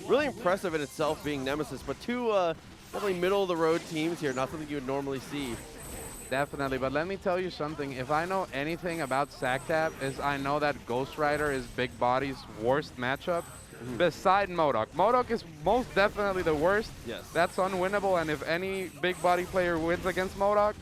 really impressive in itself being Nemesis, but two definitely middle-of-the-road teams here, not something you would normally see. Definitely, but let me tell you something. If I know anything about Sacktap, is I know that Ghost Rider is Big Body's worst matchup, beside MODOK. MODOK is most definitely the worst. Yes. That's unwinnable, and if any Big Body player wins against MODOK,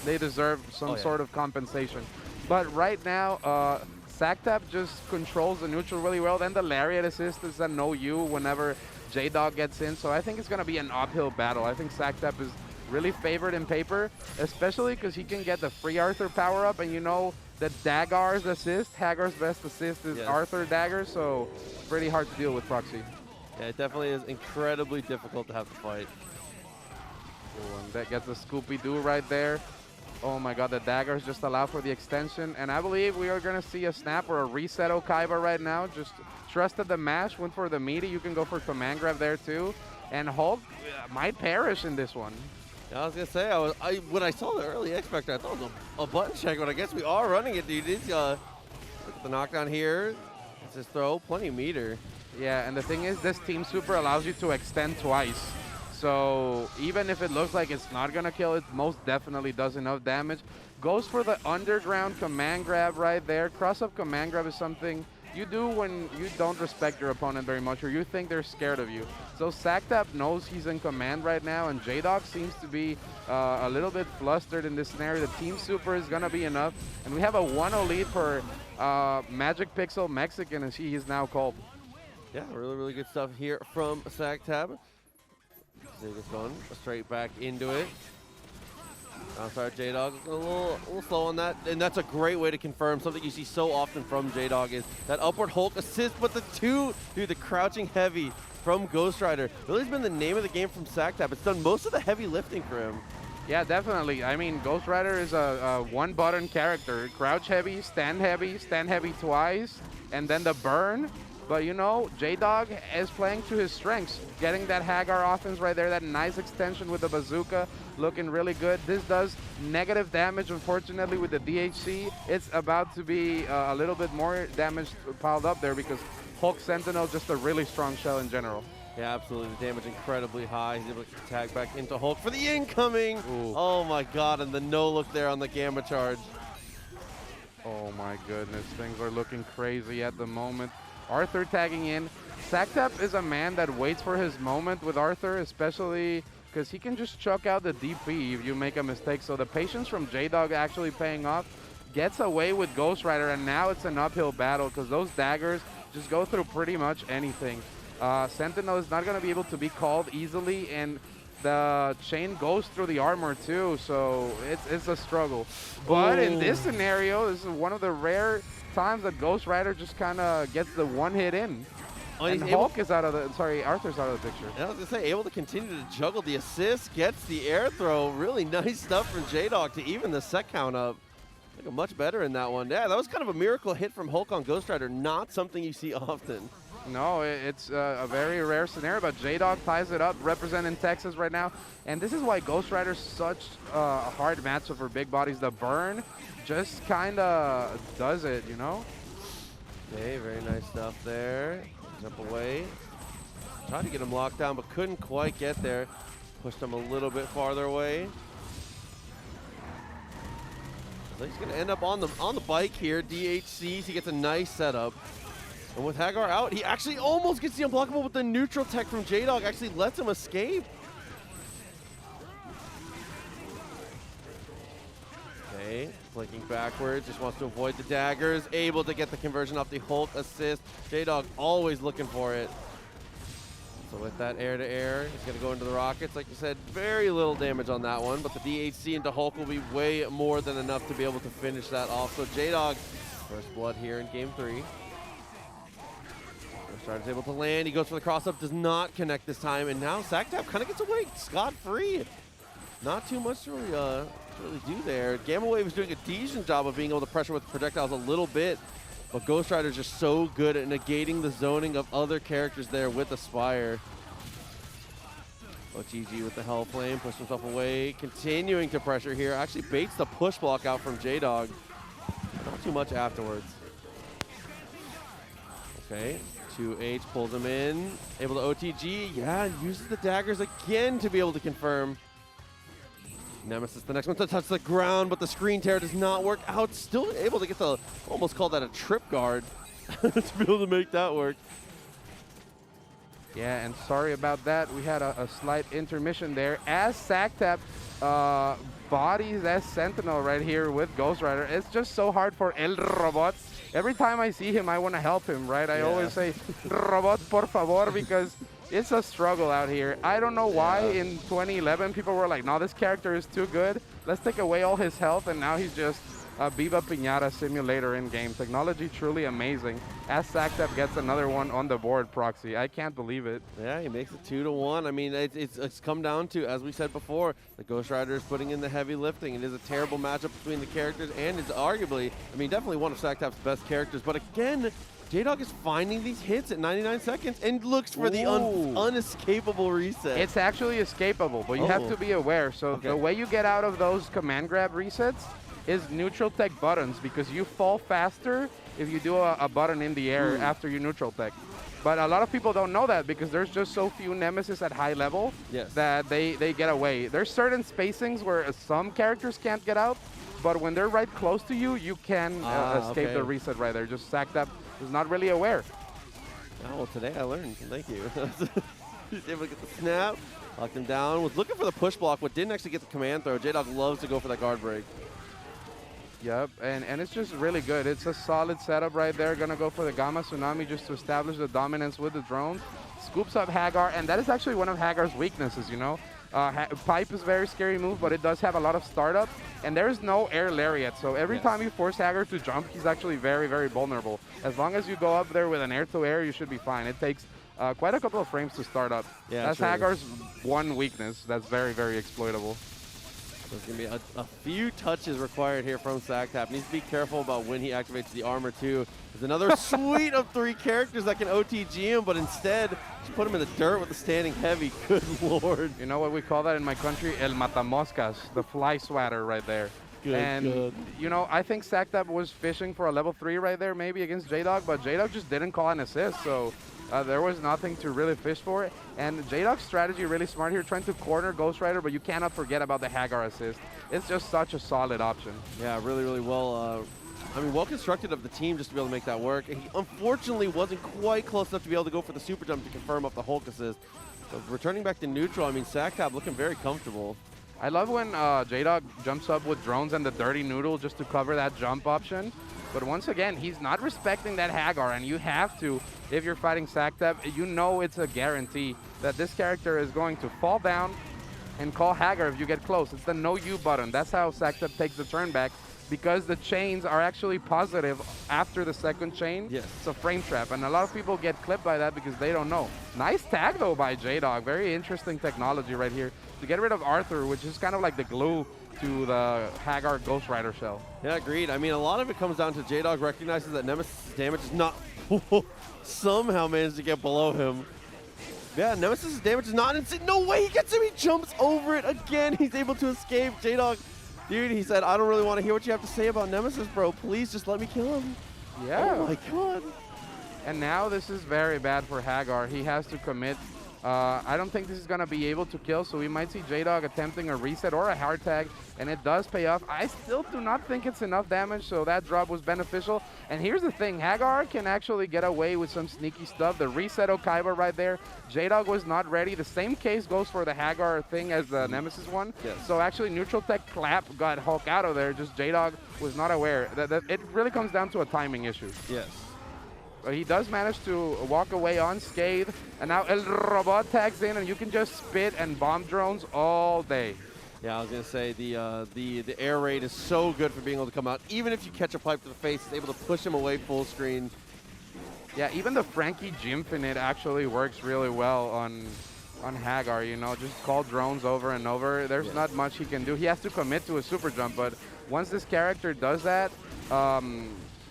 they deserve some sort of compensation. But right now, Sacktap just controls the neutral really well. Then the Lariat assist is a no-you whenever JDog gets in, so I think it's going to be an uphill battle. I think Sacktap is really favored in paper, especially because he can get the free Arthur power up, and you know that Daggar's assist, Haggar's best assist is Arthur Dagger, so pretty hard to deal with Proxy. Yeah, it definitely is incredibly difficult to have to fight. Oh, and that gets a Scooby-Doo right there. Oh my god, the daggers just allow for the extension, and I believe we are going to see a snap or a reset Okaiba right now. Just trusted the mash, went for the meaty. You can go for command grab there too, and Hulk might perish in this one. I was gonna say, when I saw the early X Factor, I thought it was a button check, but I guess we are running it, dude. Look at the knockdown here. It's his throw, plenty of meter. Yeah, and the thing is, this team super allows you to extend twice. So even if it looks like it's not gonna kill, it most definitely does enough damage. Goes for the underground command grab right there. Cross-up command grab is something you do when you don't respect your opponent very much or you think they're scared of you. So Sacktap knows he's in command right now, and JDog seems to be a little bit flustered in this scenario. The team super is going to be enough, and we have a 1-0 lead for Magic Pixel Mexican, as he is now called. Yeah, really, really good stuff here from Sacktap. Take this one straight back into it. I'm sorry, JDog, a little slow on that, and that's a great way to confirm something you see so often from JDog is that upward Hulk assist, but the crouching heavy from Ghost Rider really has been the name of the game from Sacktap. It's done most of the heavy lifting for him. Yeah, definitely. I mean, Ghost Rider is a one-button character. Crouch heavy stand heavy twice, and then the burn. But you know, JDog is playing to his strengths, getting that Haggar offense right there, that nice extension with the bazooka, looking really good. This does negative damage, unfortunately, with the DHC. It's about to be a little bit more damage piled up there because Hulk Sentinel just a really strong shell in general. Yeah, absolutely. The damage incredibly high. He's able to tag back into Hulk for the incoming. Ooh. Oh my god, and the no-look there on the Gamma charge. Oh my goodness, things are looking crazy at the moment. Arthur tagging in. Sacktap is a man that waits for his moment with Arthur, especially because he can just chuck out the DP if you make a mistake. So the patience from JDog actually paying off. Gets away with Ghost Rider, and now it's an uphill battle because those daggers just go through pretty much anything. Sentinel is not going to be able to be called easily, and the chain goes through the armor too, so it's a struggle. But in this scenario, this is one of the rare times that Ghost Rider just kind of gets the one hit in. Oh, and Hulk is out of the, Arthur's out of the picture. I was going to say, able to continue to juggle the assist, gets the air throw. Really nice stuff from JDog to even the set count up. Looking much better in that one. Yeah, that was kind of a miracle hit from Hulk on Ghost Rider. Not something you see often. No, it's a very rare scenario, but JDog ties it up, representing Texas right now. And this is why Ghost Rider's such a hard matchup for big bodies. The burn just kind of does it, you know? Okay, very nice stuff there. Jump away. Tried to get him locked down, but couldn't quite get there. Pushed him a little bit farther away. So he's going to end up on the bike here. DHCs, he gets a nice setup. And with Haggar out, he actually almost gets the unblockable, but the neutral tech from JDog actually lets him escape. Okay, flicking backwards, just wants to avoid the daggers. Able to get the conversion off the Hulk assist. JDog always looking for it. So with that air-to-air, he's going to go into the rockets. Like you said, very little damage on that one, but the DHC into Hulk will be way more than enough to be able to finish that off. So JDog, first blood here in game 3. Strider's able to land. He goes for the cross-up, does not connect this time, and now Sacktap kind of gets away scot-free. Not too much to really do there. Gamma Wave is doing a decent job of being able to pressure with projectiles a little bit, but Ghost Rider's just so good at negating the zoning of other characters there with Aspire. Oh, GG with the Hell Flame, pushed himself away, continuing to pressure here. Actually baits the push block out from JDog. Not too much afterwards. Okay, 2H pulls him in, able to OTG, yeah, and uses the daggers again to be able to confirm. Nemesis, the next one to touch the ground, but the screen tear does not work out. Still able to get the, almost call that a trip guard, to be able to make that work. Yeah, and sorry about that. We had a slight intermission there as Sacktap bodies as Sentinel right here with Ghost Rider. It's just so hard for El Robot. Every time I see him, I want to help him, right? I always say, Robot, por favor, because it's a struggle out here. I don't know why in 2011 people were like, no, this character is too good. Let's take away all his health, and now he's just a Viva Piñata simulator in-game. Technology truly amazing. As Sacktap gets another one on the board, Proxy. I can't believe it. Yeah, he makes it 2-1. I mean, it's come down to, as we said before, the Ghost Rider is putting in the heavy lifting. It is a terrible matchup between the characters, and is arguably, I mean, definitely one of Sacktap's best characters. But again, JDog is finding these hits at 99 seconds and looks for the unescapable reset. It's actually escapable, but you have to be aware. So the way you get out of those command grab resets is neutral tech buttons, because you fall faster if you do a button in the air after you neutral tech. But a lot of people don't know that because there's just so few Nemesis at high level that they get away. There's certain spacings where some characters can't get out, but when they're right close to you, you can escape the reset right there. Just Sacktap is not really aware. Oh, well, today I learned. Thank you. He's able to get the snap, locked him down. Was looking for the push block, but didn't actually get the command throw. JDog loves to go for that guard break. Yep, and it's just really good. It's a solid setup right there. Gonna go for the Gamma Tsunami just to establish the dominance with the drones. Scoops up Haggar, and that is actually one of Haggar's weaknesses, you know. Pipe is a very scary move, but it does have a lot of startup, and there's no air lariat. So every time you force Haggar to jump, he's actually very, very vulnerable. As long as you go up there with an air-to-air, you should be fine. It takes quite a couple of frames to start up. Yeah, that's Haggar's one weakness that's very, very exploitable. There's going to be a few touches required here from Sacktap. Needs to be careful about when he activates the armor, too. There's another suite of 3 characters that can OTG him, but instead, just put him in the dirt with the standing heavy. Good lord. You know what we call that in my country? El Matamoscas, the fly swatter right there. Good. You know, I think Sacktap was fishing for a level 3 right there, maybe against JDog, but JDog just didn't call an assist, so there was nothing to really fish for. And JDog's strategy really smart here, trying to corner Ghost Rider, but you cannot forget about the Haggar assist. It's just such a solid option. Yeah, really, really well. I mean, well constructed of the team just to be able to make that work. And he unfortunately wasn't quite close enough to be able to go for the super jump to confirm up the Hulk assist. So returning back to neutral, I mean, Sacktap looking very comfortable. I love when JDog jumps up with drones and the dirty noodle just to cover that jump option. But once again, he's not respecting that Haggar, and you have to, if you're fighting Sacktap, you know it's a guarantee that this character is going to fall down and call Haggar if you get close. It's the no you button. That's how Sacktap takes the turn back, because the chains are actually positive after the second chain. Yes. It's a frame trap, and a lot of people get clipped by that because they don't know. Nice tag, though, by JDog. Very interesting technology right here to get rid of Arthur, which is kind of like the glue to the Haggar Ghost Rider shell. Yeah, agreed. I mean, a lot of it comes down to JDog recognizes that Nemesis' damage is not somehow managed to get below him. Yeah, Nemesis' damage is not insane. No way he gets him. He jumps over it again. He's able to escape. JDog, dude, he said, I don't really want to hear what you have to say about Nemesis, bro. Please just let me kill him. Yeah. Oh my god. And now this is very bad for Haggar. He has to commit. I don't think this is going to be able to kill, so we might see JDog attempting a reset or a hard tag, and it does pay off. I still do not think it's enough damage, so that drop was beneficial. And here's the thing, Haggar can actually get away with some sneaky stuff. The reset Okaiba right there, JDog was not ready. The same case goes for the Haggar thing as the Nemesis one. Yes. So actually neutral tech clap got Hulk out of there, just JDog was not aware. That it really comes down to a timing issue. Yes. But he does manage to walk away unscathed, and now El Robot tags in, and you can just spit and bomb drones all day. Yeah, I was gonna say the air raid is so good for being able to come out. Even if you catch a pipe to the face, it's able to push him away full screen. Yeah, even the Frankie Gymfinite actually works really well on Haggar. You know, just call drones over and over. There's not much he can do. He has to commit to a super jump, but once this character does that,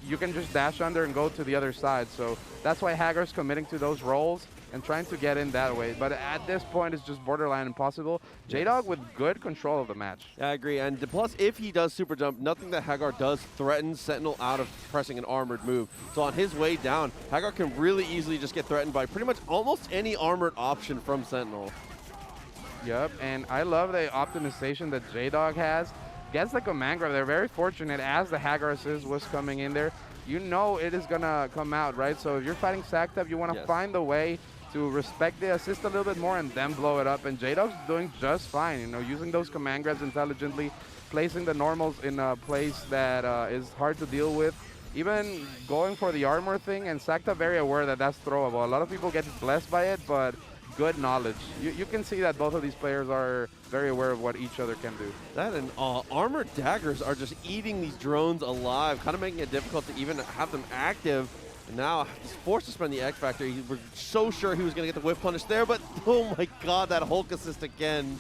you can just dash under and go to the other side. So that's why Haggar's committing to those rolls. and trying to get in that way. But at this point, it's just borderline impossible. JDog with good control of the match. Yeah, I agree. And plus, if he does super jump, nothing that Haggar does threatens Sentinel out of pressing an armored move. So on his way down, Haggar can really easily just get threatened by pretty much almost any armored option from Sentinel. Yep, and I love the optimization that JDog has. Gets the command grab. They're very fortunate as the Haggar assist was coming in there. You know it is going to come out, right? So if you're fighting Sacktap, you want to find a way to respect the assist a little bit more and then blow it up. And JDog's doing just fine, you know, using those command grabs intelligently, placing the normals in a place that is hard to deal with. Even going for the armor thing, and Sacktap very aware that that's throwable. A lot of people get blessed by it, but good knowledge. You can see that both of these players are very aware of what each other can do. That and armored daggers are just eating these drones alive, kind of making it difficult to even have them active. And now he's forced to spend the X Factor. He was so sure he was going to get the whiff punish there, but oh my god, that Hulk assist again.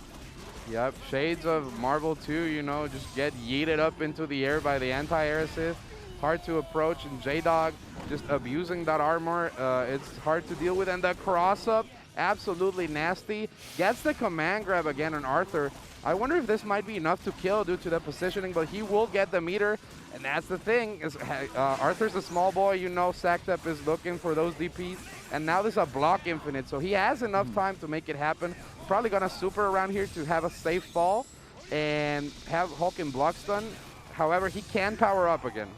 Yep, shades of Marvel 2, you know, just get yeeted up into the air by the anti-air assist. Hard to approach, and JDog just abusing that armor. It's hard to deal with, and the cross-up, absolutely nasty. Gets the command grab again on Arthur. I wonder if this might be enough to kill due to the positioning, but he will get the meter. And that's the thing, is Arthur's a small boy, you know, Sacktap is looking for those DPs. And now there's a block infinite, so he has enough time to make it happen. Probably gonna super around here to have a safe fall and have Hulk in block stun. However, he can power up again.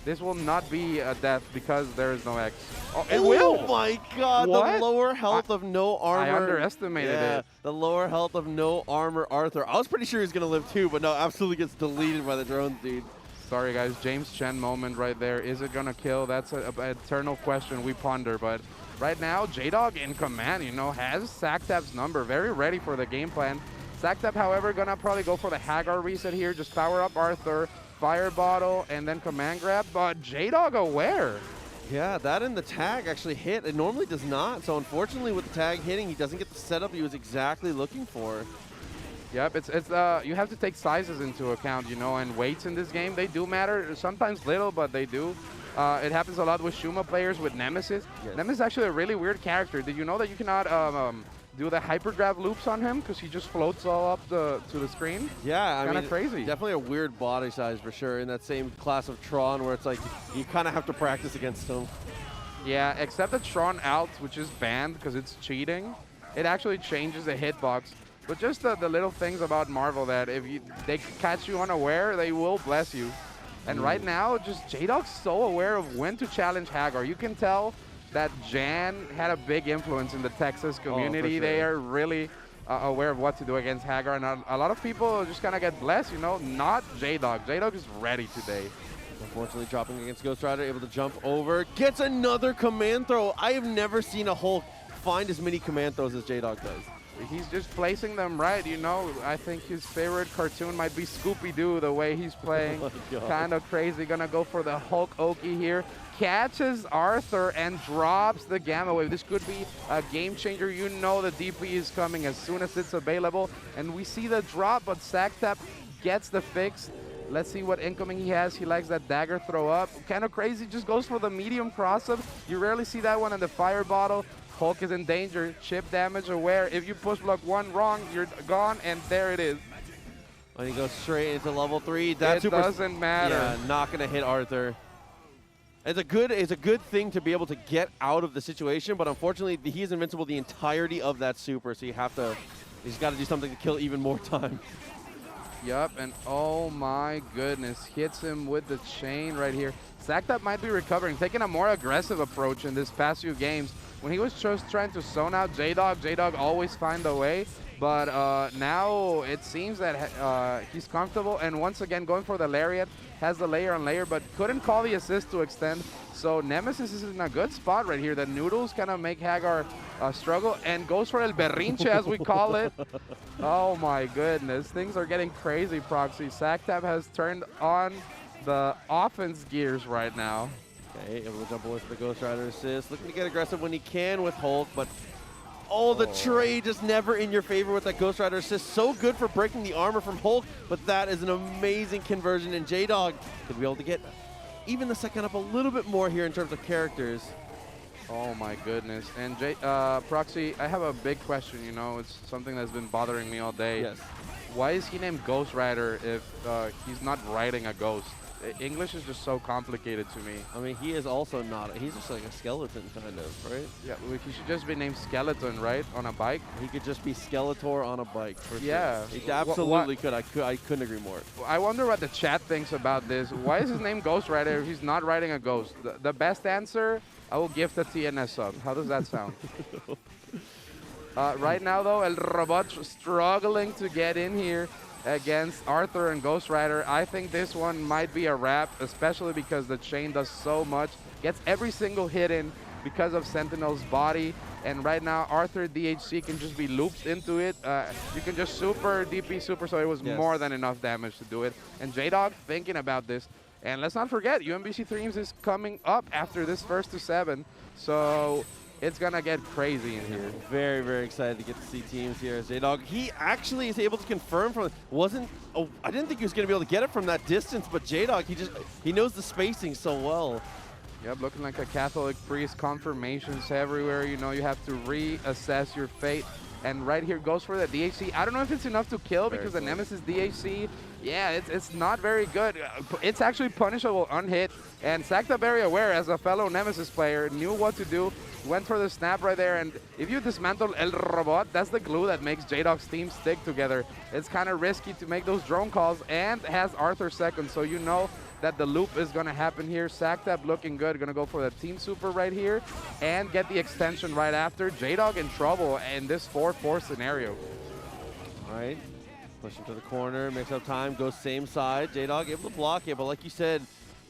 This will not be a death because there is no X. Oh, it will! Oh my god, What? the lower health of no armor. I underestimated it. The lower health of no armor Arthur. I was pretty sure he was going to live too, but no, absolutely gets deleted by the drones, dude. Sorry, guys. James Chen moment right there. Is it going to kill? That's an eternal question we ponder. But right now, JDog in command, you know, has Sacktap's number. Very ready for the game plan. Sacktap, however, going to probably go for the Haggar reset here. Just power up Arthur, fire bottle, and then command grab. But JDog aware. Yeah, that and the tag actually hit. It normally does not. So unfortunately, with the tag hitting, he doesn't get the setup he was exactly looking for. Yep, it's you have to take sizes into account, you know, and weights in this game, they do matter. Sometimes little, but they do. It happens a lot with Shuma players with Nemesis. Yes. Nemesis is actually a really weird character. Did you know that you cannot do the hyper grab loops on him because he just floats all up to the screen? Yeah, I mean, kind of crazy. Definitely a weird body size for sure in that same class of Tron where it's like you kind of have to practice against him. Yeah, except that Tron Alt, which is banned because it's cheating, it actually changes the hitbox. But just the little things about Marvel that if they catch you unaware, they will bless you. And right now, just JDog's so aware of when to challenge Haggar. You can tell that Jan had a big influence in the Texas community. Sure. They are really aware of what to do against Haggar. And a lot of people just kind of get blessed, you know, not JDog. JDog is ready today. Unfortunately, dropping against Ghost Rider, able to jump over. Gets another command throw. I have never seen a Hulk find as many command throws as JDog does. He's just placing them right, you know. I think his favorite cartoon might be Scooby-Doo, the way he's playing. Kind of crazy. Gonna go for the Hulk Oki here. Catches Arthur and drops the Gamma Wave. This could be a game changer. You know the DP is coming as soon as it's available. And we see the drop, but Sacktap gets the fix. Let's see what incoming he has. He likes that dagger throw up. Kind of crazy. Just goes for the medium cross-up. You rarely see that one in the fire bottle. Hulk is in danger. Chip damage aware. If you push block one wrong, you're gone, and there it is. When he goes straight into level 3, that it doesn't matter. Yeah, not gonna hit Arthur. It's a good thing to be able to get out of the situation, but unfortunately, he's invincible the entirety of that super, so he's got to do something to kill even more time. Yup, and oh my goodness, hits him with the chain right here. Sacktap might be recovering, taking a more aggressive approach in this past few games. When he was just trying to zone out JDog always find a way. But now it seems that he's comfortable, and once again going for the Lariat, has the layer on layer, but couldn't call the assist to extend. So Nemesis is in a good spot right here. The noodles kind of make Haggar struggle, and goes for El Berrinche, as we call it. Oh my goodness, things are getting crazy, Proxy. Sacktap has turned on the offense gears right now. Okay, able to jump away for the Ghost Rider assist. Looking to get aggressive when he can with Hulk, but the trade just never in your favor with that Ghost Rider assist. So good for breaking the armor from Hulk, but that is an amazing conversion, and JDog could be able to get even the second up a little bit more here in terms of characters. Oh my goodness. And Proxy, I have a big question, you know, it's something that's been bothering me all day. Yes. Why is he named Ghost Rider if he's not riding a ghost? English is just so complicated to me. I mean, he is also not. He's just like a skeleton, kind of, right? Yeah, well, he should just be named Skeleton, right? On a bike? He could just be Skeletor on a bike. For Yeah. sure. He absolutely could. I couldn't agree more. I wonder what the chat thinks about this. Why is his name Ghost Rider if he's not riding a ghost? The best answer, I will give the TNS sub. How does that sound? Right now, though, El Robot struggling to get in here against Arthur and Ghost Rider. I think this one might be a wrap, especially because the chain does so much. Gets every single hit in because of Sentinel's body. And right now, Arthur DHC can just be looped into it. You can just super DP super, so it was more than enough damage to do it. And JDog thinking about this. And let's not forget, UMBC Dreams is coming up after this first to 7. So it's going to get crazy in here. Very, very excited to get to see teams here as JDog. He actually is able to confirm from, I didn't think he was going to be able to get it from that distance, but JDog, he knows the spacing so well. Yep, looking like a Catholic priest, confirmations everywhere. You know, you have to reassess your fate. And right here goes for the DHC. I don't know if it's enough to kill because the Nemesis DHC, yeah, it's not very good. It's actually punishable unhit. And Sacktap, very aware as a fellow Nemesis player, knew what to do. Went for the snap right there. And if you dismantle El Robot, that's the glue that makes JDog's team stick together. It's kind of risky to make those drone calls and has Arthur second. So you know that the loop is going to happen here. Sacktap looking good. Going to go for the team super right here and get the extension right after. JDog in trouble in this 4-4 scenario. All right. Push him to the corner. Makes up time. Goes same side. JDog able to block it. But like you said,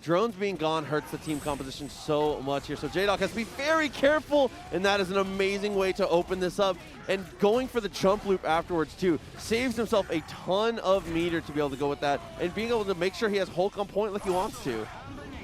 drones being gone hurts the team composition so much here. So JDog has to be very careful. And that is an amazing way to open this up. And going for the jump loop afterwards, too, saves himself a ton of meter to be able to go with that. And being able to make sure he has Hulk on point like he wants to.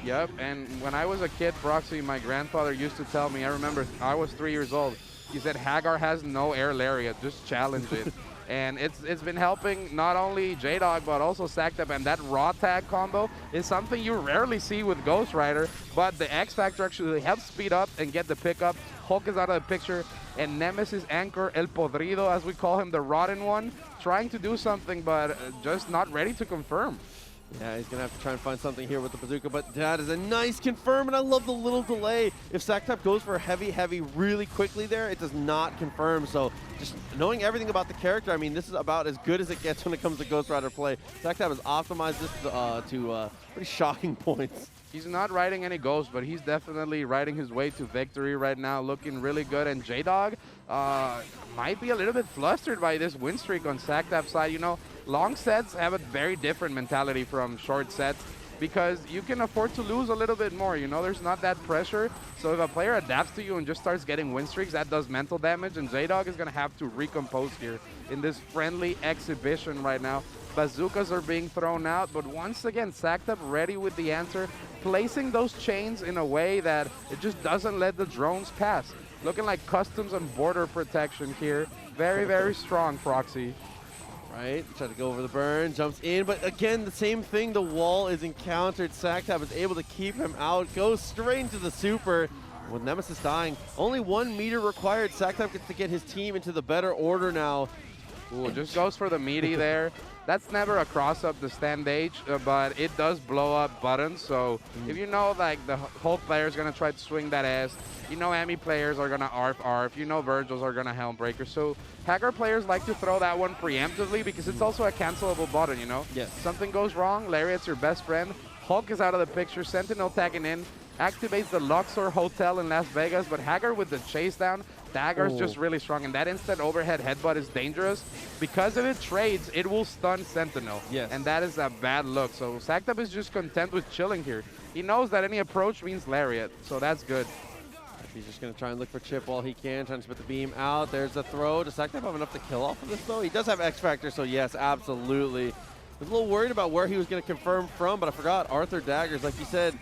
Yep, and when I was a kid, Proxy, my grandfather used to tell me, I remember I was 3 years old, he said, Haggar has no air lariat, just challenge it. And it's been helping not only JDog, but also Sacktap. And that raw tag combo is something you rarely see with Ghost Rider. But the X Factor actually helps speed up and get the pickup. Hulk is out of the picture. And Nemesis Anchor, El Podrido, as we call him, the rotten one, trying to do something, but just not ready to confirm. Yeah, he's going to have to try and find something here with the bazooka, but that is a nice confirm, and I love the little delay. If Sacktap goes for heavy really quickly there, it does not confirm. So just knowing everything about the character, I mean, this is about as good as it gets when it comes to Ghost Rider play. Sacktap has optimized this to pretty shocking points. He's not riding any ghosts, but he's definitely riding his way to victory right now, looking really good. And JDog might be a little bit flustered by this win streak on Sacktap's side. You know, long sets have a very different mentality from short sets because you can afford to lose a little bit more. You know, there's not that pressure. So if a player adapts to you and just starts getting win streaks, that does mental damage. And JDog is going to have to recompose here in this friendly exhibition right now. Bazookas are being thrown out, but once again, Sacktap ready with the answer, placing those chains in a way that it just doesn't let the drones pass. Looking like customs and border protection here. Very strong, Proxy. Right, try to go over the burn, jumps in, but again, the same thing, the wall is encountered. Sacktap is able to keep him out, goes straight into the super. With Nemesis dying, only 1 meter required. Sacktap gets to get his team into the better order now. Ooh, just goes for the meaty there. That's never a cross-up to stand H, but it does blow up buttons. So if you know, like, the Hulk player is going to try to swing that ass, you know Amy players are going to ARF, you know Virgils are going to Helmbreaker. So Haggar players like to throw that one preemptively because it's also a cancelable button, you know? Yes. Something goes wrong, Lariat's your best friend. Hulk is out of the picture, Sentinel tagging in, activates the Luxor Hotel in Las Vegas, but Haggar with the chase down, Dagger's just really strong, and that instant overhead headbutt is dangerous. Because if it trades, it will stun Sentinel. Yes. And that is a bad look. So Sacktap is just content with chilling here. He knows that any approach means Lariat, so that's good. He's just going to try and look for chip while he can, trying to spit the beam out. There's the throw. Does Sacktap have enough to kill off of this, though? He does have X Factor, so yes, absolutely. I was a little worried about where he was going to confirm from, but I forgot Arthur daggers, like you said.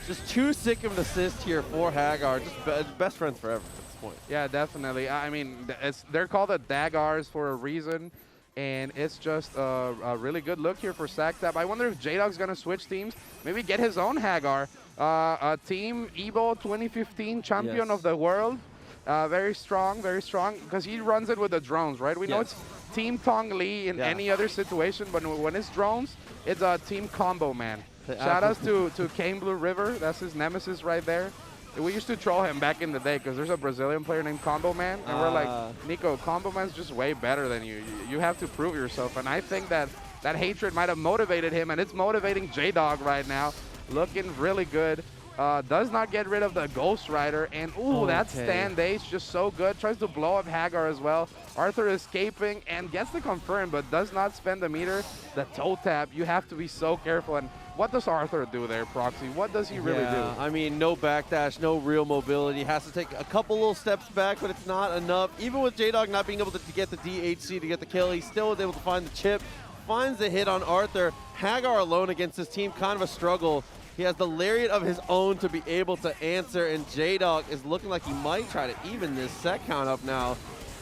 Just too sick of an assist here for Haggar. Just best friends forever at this point. Yeah, definitely. I mean, they're called the Daggars for a reason, and it's just a really good look here for Sacktap. I wonder if JDog's going to switch teams, maybe get his own Haggar, A Team Evo 2015 champion of the world. Very strong, because he runs it with the drones, right? We know it's Team Tong Li in any other situation, but when it's drones, it's a team combo, man. Shout outs to Kane Blue River. That's his nemesis right there. We used to troll him back in the day because there's a Brazilian player named Combo Man, and we're like, Nico, Combo Man's just way better than you. You have to prove yourself, and I think that hatred might have motivated him, and it's motivating JDog right now. Looking really good. Does not get rid of the Ghost Rider, and that stand ace just so good. Tries to blow up Haggar as well. Arthur escaping and gets the confirm, but does not spend the meter. The toe tap, you have to be so careful. And what does Arthur do there, Proxy? What does he really do? I mean, no backdash, no real mobility. Has to take a couple little steps back, but it's not enough. Even with JDog not being able to get the DHC to get the kill, he still was able to find the chip. Finds the hit on Arthur. Haggar alone against his team, kind of a struggle. He has the lariat of his own to be able to answer, and JDog is looking like he might try to even this set count up now.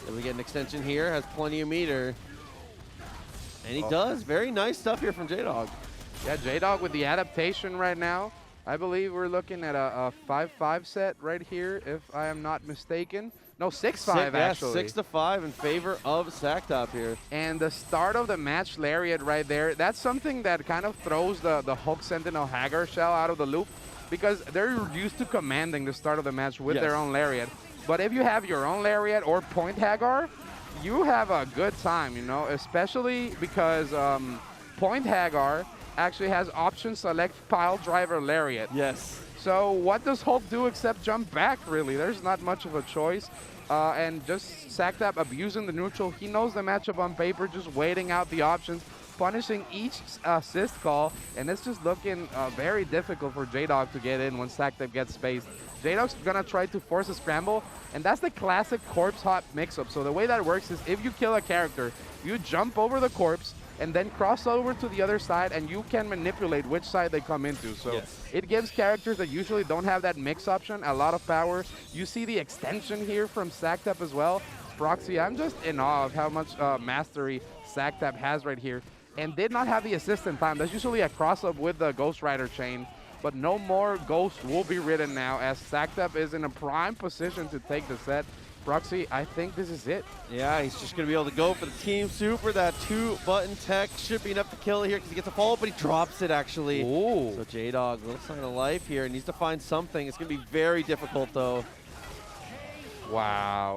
Then we get an extension here, has plenty of meter. And he does. Very nice stuff here from JDog. Yeah, JDog with the adaptation right now. I believe we're looking at a 5-5 set right here, if I am not mistaken. No, 6-5 actually. 6-5 in favor of Sacktap here. And the start of the match lariat right there, that's something that kind of throws the Hulk Sentinel Haggar shell out of the loop, because they're used to commanding the start of the match with their own lariat. But if you have your own lariat or point Haggar, you have a good time, you know, especially because point Haggar actually has option select pile driver lariat. Yes. So what does Hulk do except jump back, really? There's not much of a choice. And just Sacktap abusing the neutral. He knows the matchup on paper, just waiting out the options, punishing each assist call. And it's just looking very difficult for JDog to get in when Sacktap gets spaced. JDog's going to try to force a scramble, and that's the classic corpse hop mix-up. So the way that works is if you kill a character, you jump over the corpse, and then cross over to the other side, and you can manipulate which side they come into. So it gives characters that usually don't have that mix option a lot of power. You see the extension here from Sacktap as well. Proxy, I'm just in awe of how much mastery Sacktap has right here, and did not have the assist in time. That's usually a cross-up with the Ghost Rider chain, but no more Ghost will be ridden now, as Sacktap is in a prime position to take the set. Proxy, I think this is it. Yeah, he's just going to be able to go for the team super. That 2-button tech should be enough to kill it here because he gets a follow, but he drops it actually. Ooh. So JDog, little sign of life here, needs to find something. It's going to be very difficult though. Wow.